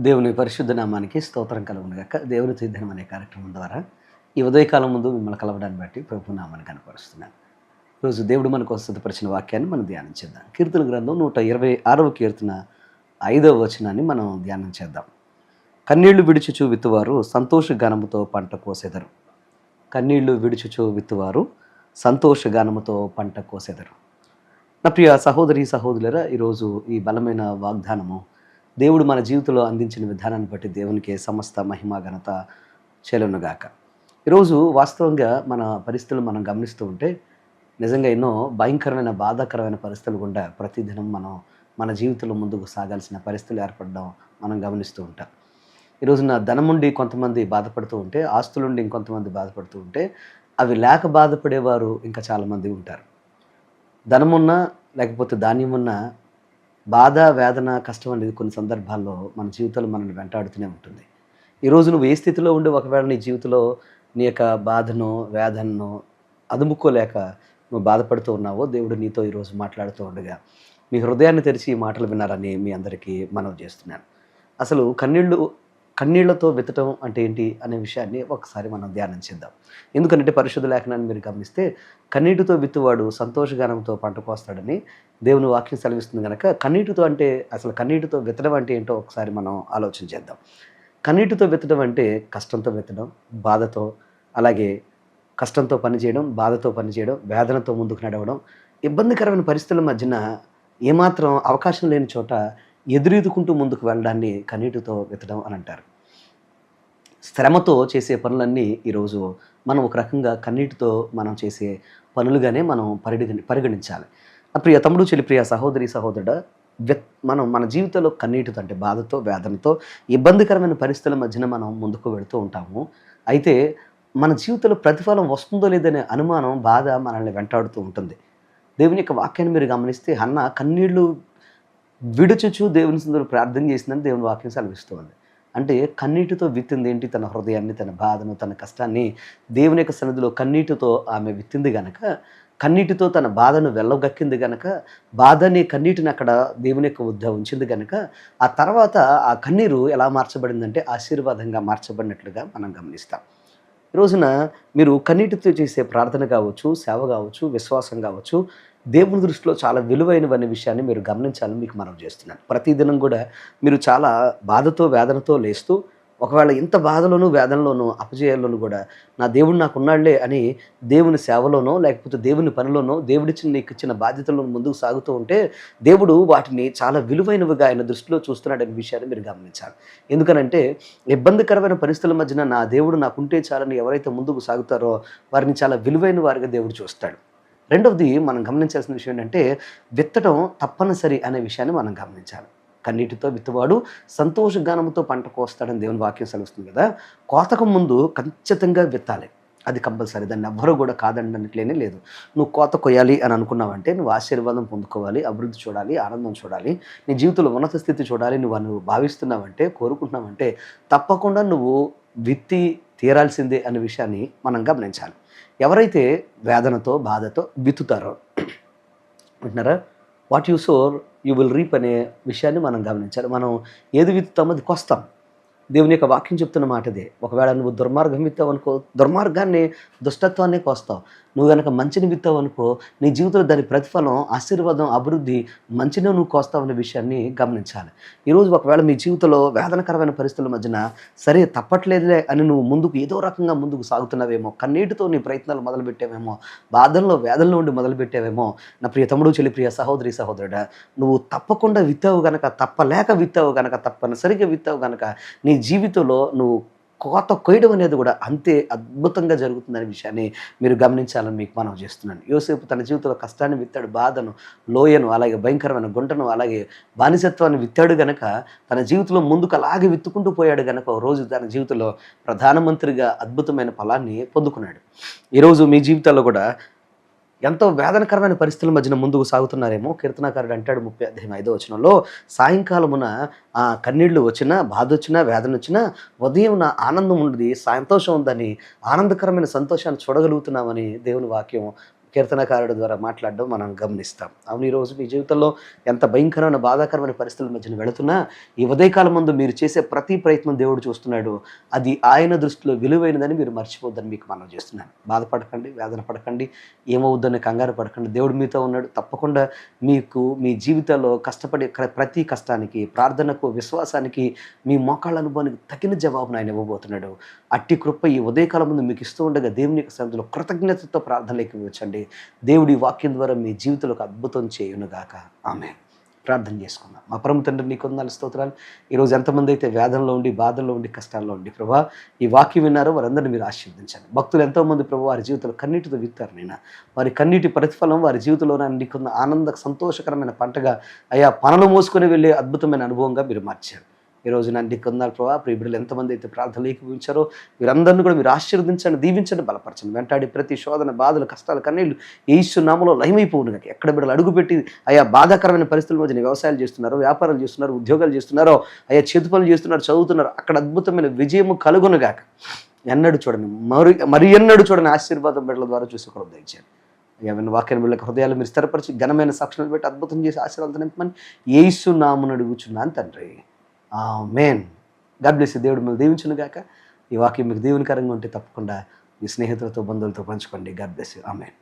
దేవుని పరిశుద్ధ నామానికి స్తోత్రం కలుగునుగాక. దేవుని తీర్ధనం అనే కార్యక్రమం ద్వారా ఈ ఉదయకాలం ముందు మిమ్మల్ని కలవడాన్ని బట్టి ప్రభు నామాన్ని కనపరుస్తున్నాను. ఈరోజు దేవుడు మనకు సిద్ధపరిచిన వాక్యాన్ని మనం ధ్యానం చేద్దాం. కీర్తన గ్రంథం 126వ కీర్తన 5వ వచనాన్ని మనం ధ్యానం చేద్దాం. కన్నీళ్లు విడిచుచు విత్తువారు సంతోషగానముతో పంట కోసెదరు. కన్నీళ్లు విడిచుచు విత్తువారు సంతోషగానముతో పంట కోసెదరు. నా ప్రియ సహోదరి సహోదరులరా, ఈరోజు ఈ బలమైన వాగ్దానము దేవుడు మన జీవితంలో అందించిన విధానాన్ని బట్టి దేవునికి సమస్త మహిమ ఘనత చెలునుగాక. ఈరోజు వాస్తవంగా మన పరిస్థితులు మనం గమనిస్తూ ఉంటే నిజంగా ఎన్నో భయంకరమైన బాధాకరమైన పరిస్థితులు గుండా ప్రతిదినం మనం మన జీవితంలో ముందుకు సాగాల్సిన పరిస్థితులు ఏర్పడడం మనం గమనిస్తూ ఉంటాం. ఈరోజున ధనముండి కొంతమంది బాధపడుతూ ఉంటే, ఆస్తులుండి ఇంకొంతమంది బాధపడుతూ ఉంటే, అవి లేక బాధపడేవారు ఇంకా చాలామంది ఉంటారు. ధనమున్నా లేకపోతే ధాన్యమున్నా బాధ, వేదన, కష్టం అనేది కొన్ని సందర్భాల్లో మన జీవితంలో మనల్ని వెంటాడుతూనే ఉంటుంది. ఈరోజు నువ్వు ఏ స్థితిలో ఉండి ఒకవేళ నీ జీవితంలో నీ యొక్క బాధను, వేదనను అదుముకోలేక నువ్వు బాధపడుతూ ఉన్నావో, దేవుడు నీతో ఈరోజు మాట్లాడుతూ ఉండగా మీ హృదయాన్ని తెరిచి ఈ మాటలు వినాలని మీ అందరికీ మనవి చేస్తున్నాను. అసలు కన్నీళ్లతో విత్తటం అంటే ఏంటి అనే విషయాన్ని ఒకసారి మనం ధ్యానం చేద్దాం. ఎందుకంటే పరిశుద్ధ లేఖనాన్ని మీరు గమనిస్తే కన్నీటితో విత్తువాడు సంతోషగానంతో పంట కోస్తాడని దేవుని వాక్యం సెలవిస్తుంది కనుక కన్నీటితో విత్తడం అంటే ఏంటో ఒకసారి మనం ఆలోచన చేద్దాం. కన్నీటితో విత్తడం అంటే కష్టంతో విత్తడం, బాధతో, అలాగే కష్టంతో పనిచేయడం, బాధతో పనిచేయడం, వేదనతో ముందుకు నడవడం, ఇబ్బందికరమైన పరిస్థితుల మధ్యన ఏమాత్రం అవకాశం లేని చోట ఎదురీదుకుంటూ ముందుకు వెళ్ళడాన్ని కన్నీటితో విత్తడం అని అంటారు. శ్రమతో చేసే పనులన్నీ ఈరోజు మనం ఒక రకంగా కన్నీటితో మనం చేసే పనులుగానే మనం పరిగణించాలి. ప్రియ తమ్ముడు, చెల్లి, ప్రియ సహోదరి సహోదరుడు, మనం మన జీవితంలో కన్నీటితో అంటే బాధతో, వేదనతో, ఇబ్బందికరమైన పరిస్థితుల మధ్యన మనం ముందుకు వెళుతూ ఉంటాము. అయితే మన జీవితంలో ప్రతిఫలం వస్తుందో లేదనే అనుమానం, బాధ మనల్ని వెంటాడుతూ ఉంటుంది. దేవుని యొక్క వాక్యాన్ని మీరు గమనిస్తే హన్న కన్నీళ్లు విడుచుచు దేవుని సందులో ప్రార్థన చేసిందని దేవుని వాక్యం సెలవిస్తుంది. అంటే కన్నీటితో విత్తింది ఏంటి? తన హృదయాన్ని, తన బాధను, తన కష్టాన్ని దేవుని యొక్క సన్నిధిలో కన్నీటితో ఆమె విత్తింది గనక, కన్నీటితో తన బాధను వెళ్ళగక్కింది గనక, బాధని కన్నీటిని అక్కడ దేవుని యొక్క వద్ద ఉంచింది గనక, ఆ తర్వాత ఆ కన్నీరు ఎలా మార్చబడిందంటే ఆశీర్వాదంగా మార్చబడినట్లుగా మనం గమనిస్తాం. ఈ రోజున మీరు కన్నీటితో చేసే ప్రార్థన కావచ్చు, సేవ కావచ్చు, విశ్వాసం కావచ్చు, దేవుని దృష్టిలో చాలా విలువైనవనే విషయాన్ని మీరు గమనించాలని మీకు మనవి చేస్తున్నాను. ప్రతిదినం కూడా మీరు చాలా బాధతో, వేదనతో లేస్తూ, ఒకవేళ ఇంత బాధలోనూ, వేదనలోనూ, అపజయాల్లోనూ కూడా నా దేవుడు నాకున్నాడులే అని దేవుని సేవలోనో లేకపోతే దేవుని పనిలోనో నీకు ఇచ్చిన బాధ్యతలను ముందుకు సాగుతూ ఉంటే దేవుడు వాటిని చాలా విలువైనవిగా ఆయన దృష్టిలో చూస్తున్నాడనే విషయాన్ని మీరు గమనించాలి. ఎందుకనంటే ఇబ్బందికరమైన పరిస్థితుల మధ్యన నా దేవుడు నాకుంటే చాలని ఎవరైతే ముందుకు సాగుతారో వారిని చాలా విలువైన వారిగా దేవుడు చూస్తాడు. రెండవది మనం గమనించాల్సిన విషయం ఏంటంటే విత్తడం తప్పనిసరి అనే విషయాన్ని మనం గమనించాలి. కన్నీటితో విత్తువాడు సంతోషగానంతో పంట కోస్తాడని దేవుని వాక్యం సెలవుస్తుంది కదా. కోతకు ముందు ఖచ్చితంగా విత్తాలి, అది కంపల్సరీ. దాన్ని ఎవ్వరూ కూడా కాదనట్లేనే లేదు. నువ్వు కోత కొయ్యాలి అని అనుకున్నావంటే నువ్వు ఆశీర్వాదం పొందుకోవాలి, అభివృద్ధి చూడాలి, ఆనందం చూడాలి, నీ జీవితంలో ఉన్నత స్థితి చూడాలి, నువ్వు భావిస్తున్నావంటే, కోరుకుంటున్నావంటే తప్పకుండా నువ్వు విత్తి తీరాల్సిందే అనే విషయాన్ని మనం గమనించాలి. ఎవరైతే వేదనతో, బాధతో విత్తుతారో అంటున్నారా, what you sow you will reap అనే విషయాన్ని మనం గమనించాలి. మనం ఏది విత్తుతామో అది కోస్తాం. దేవుని యొక్క వాక్యం చెప్తున్న మాట ఇదే. ఒకవేళ నువ్వు దుర్మార్గం విత్తావు అనుకో, దుర్మార్గాన్ని, దుష్టత్వాన్ని కోస్తావు. నువ్వు కనుక మంచిని విత్తావు అనుకో, నీ జీవితంలో దాని ప్రతిఫలం, ఆశీర్వాదం, అభివృద్ధి, మంచిని నువ్వు కోస్తావు అనే విషయాన్ని గమనించాలి. ఈరోజు ఒకవేళ మీ జీవితంలో వేదనకరమైన పరిస్థితుల మధ్యన సరే తప్పట్లేదులే అని నువ్వు ముందుకు ఏదో రకంగా ముందుకు సాగుతున్నావేమో, కన్నీటితో నీ ప్రయత్నాలు మొదలుపెట్టావేమో, బాధల్లో వేదనలో ఉండి మొదలుపెట్టావేమో, నా ప్రియ తమ్ముడు, చెల్లి, ప్రియ సహోదరి సహోదరుడా, నువ్వు తప్పకుండా విత్తావు గనక, తప్పలేక విత్తావు గనక, తప్పనిసరిగా విత్తావు గనక నీ జీవితంలో నువ్వు కోత కొయ్యడం అనేది కూడా అంతే అద్భుతంగా జరుగుతుందనే విషయాన్ని మీరు గమనించాలని మీకు మనం చేస్తున్నాను. యోసేపు తన జీవితంలో కష్టాన్ని విత్తాడు, బాధను, లోయను, అలాగే భయంకరమైన గుంటను, అలాగే బానిసత్వాన్ని విత్తాడు గనక తన జీవితంలో ముందుకు అలాగే విత్తుకుంటూ పోయాడు గనక ఒక రోజు తన జీవితంలో ప్రధానమంత్రిగా అద్భుతమైన ఫలాన్ని పొందుకున్నాడు. ఈరోజు మీ జీవితాల్లో కూడా ఎంతో వేదనకరమైన పరిస్థితుల మధ్యన ముందుకు సాగుతున్నారేమో. కీర్తనాకారుడు అంటాడు 30వ వచనంలో, సాయంకాలమున కన్నీళ్లు వచ్చినా, బాధ వచ్చినా, వేదన వచ్చినా ఉదయం నా ఆనందం ఉన్నది, సంతోషం ఉందని, ఆనందకరమైన సంతోషాన్ని చూడగలుగుతున్నామని దేవుని వాక్యం కీర్తనకారుడి ద్వారా మాట్లాడడం మనం గమనిస్తాం. అవును, ఈరోజు మీ జీవితంలో ఎంత భయంకరమైన, బాధాకరమైన పరిస్థితుల మధ్యన వెళుతున్నా, ఈ ఉదయకాలం ముందు మీరు చేసే ప్రతి ప్రయత్నం దేవుడు చూస్తున్నాడు. అది ఆయన దృష్టిలో విలువైనదని మీరు మర్చిపోద్దని మీకు మనవి చేస్తున్నాను. బాధపడకండి, వేదన పడకండి, ఏమవుద్దని కంగారు పడకండి. దేవుడు మీతో ఉన్నాడు. తప్పకుండా మీకు మీ జీవితాల్లో కష్టపడే ప్రతి కష్టానికి, ప్రార్థనకు, విశ్వాసానికి, మీ మోకాళ్ళ అనుభవానికి తగిన జవాబును ఆయన ఇవ్వబోతున్నాడు. అట్టి కృప ఈ ఉదయకాలం ముందు మీకు ఇస్తూ ఉండగా దేవుని యొక్క సన్నిధిలో కృతజ్ఞతతో ప్రార్థనలోకి వచ్చండి. దేవుడి వాక్యం ద్వారా మీ జీవితంలో ఒక అద్భుతం చేయునుగాక. ఆమేన్. ప్రార్థన చేసుకుందాం. మా పరమ తండ్రి నీకు వందనాలు, స్తోత్రాలు. ఈరోజు ఎంతమంది అయితే వేదనలో ఉండి, బాధల్లో ఉండి, కష్టాల్లో ఉండి ప్రభా ఈ వాక్యం విన్నారో వారందరినీ మీరు ఆశీర్వదించండి. భక్తులు ఎంతోమంది ప్రభు వారి జీవితంలో కన్నీటితో విత్తారు. నేను వారి కన్నీటి ప్రతిఫలం వారి జీవితంలో నీకున్న ఆనంద సంతోషకరమైన పంటగా, అయా పనులు మోసుకొని వెళ్ళే అద్భుతమైన అనుభవంగా మీరు మార్చారు. ఈరోజు నన్ను కొందారు ప్రభావ. ప్రియ బిడ్డలు ఎంతమంది అయితే ప్రార్థనలు ఏకీభవించారో వీరందరినీ కూడా మీరు ఆశీర్వదించండి, దీవించండి, బలపరచండి. వెంటాడి ప్రతి శోధన, బాధలు, కష్టాలు, కన్నీళ్లు యేసు నామములో లయమైపోవును గాక. ఎక్కడ బిడ్డలు అడుగుపెట్టి అయా బాధాకరమైన పరిస్థితుల మధ్య వ్యవసాయాలు చేస్తున్నారో, వ్యాపారాలు చేస్తున్నారో, ఉద్యోగాలు చేస్తున్నారో, అయా చేతి పనులు చేస్తున్నారు, చదువుతున్నారు, అక్కడ అద్భుతమైన విజయము కలుగును గాక. ఎన్నడూ చూడండి, మరి ఎన్నడూ చూడని ఆశీర్వాదం బిడ్డల ద్వారా చూసి కూడా దయచేయండి. ఏమైనా వాక్యాన్ని బిడ్డలకు హృదయాలు మీరు స్థిరపరిచి ఘనమైన సాక్షులను పెట్టి అద్భుతం చేసి ఆశీర్వాదం నింపమని యేసు నామమున అడుగుచున్నాను తండ్రి. ఆమేన్. God bless you. దేవుడు మిమ్మల్ని దీవించును గాక. ఈ వాక్యం మీకు దీవెనకరంగా ఉంటే తప్పకుండా మీ స్నేహితులతో, బంధువులతో పంచుకోండి. God bless you. ఆమేన్.